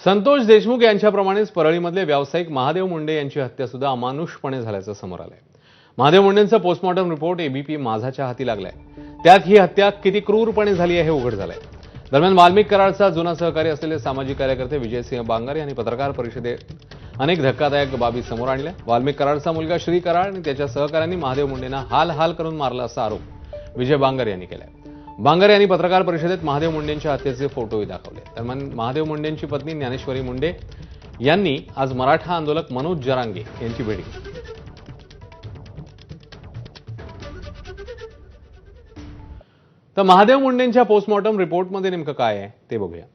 संतोष देशमुख यांच्याप्रमाणेच परळीमधले व्यावसायिक महादेव मुंडे यांची हत्या सुद्धा अमानुषपणे झाल्याचं समोर आलंय। महादेव मुंडेंचा पोस्टमॉर्टम रिपोर्ट एबीपी माझाच्या हाती लागलाय। त्यात ही हत्या किती क्रूरपणे झाली आहे हे उघड झालंय। दरम्यान वाल्मिक कराडचा जुना सहकारी असलेले सामाजिक कार्यकर्ते विजयसिंह बांगर यांनी पत्रकार परिषदेत अनेक धक्कादायक बाबी समोर आणल्या। वाल्मिक कराडचा मुलगा श्री कराड आणि त्याच्या सहकाऱ्यांनी महादेव मुंडेंना हाल करून मारला असा आरोप विजय बांगर यांनी केलाय। बांगर यांनी पत्रकार परिषदेत महादेव मुंडेंच्या हत्येचे फोटोही दाखवले। दरम्यान महादेव मुंडेंची पत्नी ज्ञानेश्वरी मुंडे यांनी आज मराठा आंदोलक मनोज जरांगे यांची भेट घेतली। तर महादेव मुंडेंच्या पोस्टमॉर्टम रिपोर्टमध्ये नेमकं काय आहे ते बघूया।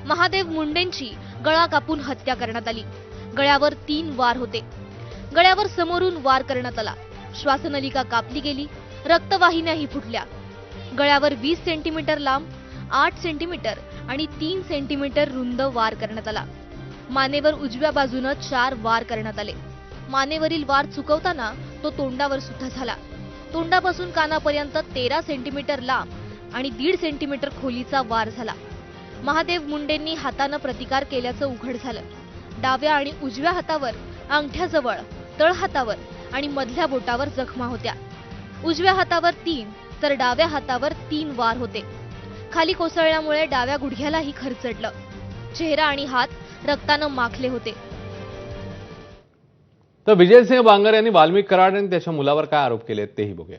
महादेव मुंडेंची गळा कापून हत्या करण्यात आली। गळ्यावर 3 वार होते। गळ्यावर समोरून वार करण्यात आला। श्वासनलिका कापली गेली। रक्तवाहिन्याही फुटल्या। गळ्यावर 20 सेंटीमीटर लांब, 8 सेंटीमीटर आणि 3 सेंटीमीटर रुंद वार करण्यात आला। मानेवर उजव्या बाजूने 4 वार करण्यात आले। मानेवरील वार चुकवताना तो तोंडावर सुद्धा झाला। तोंडापासून कानापर्यंत 13 सेंटीमीटर लांब आणि 1.5 सेंटीमीटर खोलीचा वार झाला। महादेव मुंडेंनी हाताने प्रतिकार केल्याचं उघड झालं। डाव्या आणि उजव्या हातावर, अंगठ्याजवळ, तळहातावर आणि मधल्या बोटावर जखमा होत्या। उजव्या हातावर 3 तर डाव्या हातावर 3 वार होते। खाली कोसळल्यामुळे डाव्या गुडघ्यालाही खरचडलं। चेहरा आणि हात रक्तानं माखले होते। तर विजयसिंह बांगर यांनी वाल्मिक कराड आणि त्याच्या मुलावर काय आरोप केले तेही बघूया।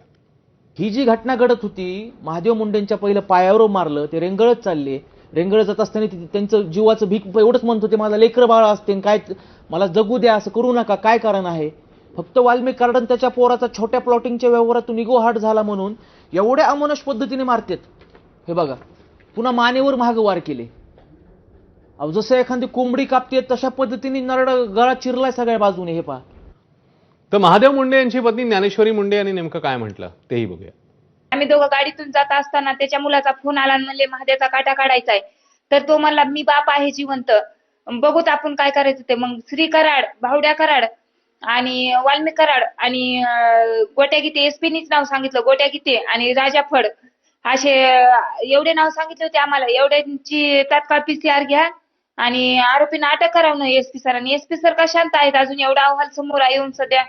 ही जी घटना घडत होती, महादेव मुंडेंच्या पहिलं पायावर मारलं, ते रेंगळत चालले। रेंगळत जात असताना त्यांचं जीवाचं भीक एवढंच म्हणत होते, माझा लेकर बाळ असते, काय मला जगू द्या, असं करू नका, काय कारण आहे। फक्त वाल्मिक कराड आणि त्याच्या पोराचा छोट्या प्लॉटिंगच्या व्यवहारातून इगो हार्ट झाला म्हणून एवढ्या अमानुष पद्धतीने मारतात। हे बघा, पुन्हा मानेवर महागवार केले। अहो, जसं एखादी कोंबडी कापते तशा पद्धतीने नरड गळा चिरलाय सगळ्या बाजूने। हे पहा। तर महादेव मुंडे यांची पत्नी ज्ञानेश्वरी मुंडे यांनी नेमकं काय म्हटलं तेही बघूया। आम्ही दोघं गाडीतून जात असताना त्याच्या मुलाचा फोन आला आणि म्हणले महादेवचा काटा काढायचा आहे। तर तो म्हणला मी बाप आहे जिवंत, बघूत आपण काय करायचं ते। मग श्री कराड, भावड्या कराड आणि वाल्मिक कराड आणि गोट्या गीते, एसपीनीच नाव सांगितलं, गोट्या गीते आणि राजा फड असे एवढे नाव सांगितले होते आम्हाला। एवढ्यांची तात्काळ PCR घ्या आणि आरोपींना अटक करावं एसपी सरांनी। एसपी सर का शांत आहेत, अजून एवढा अहवाल समोर येऊन सध्या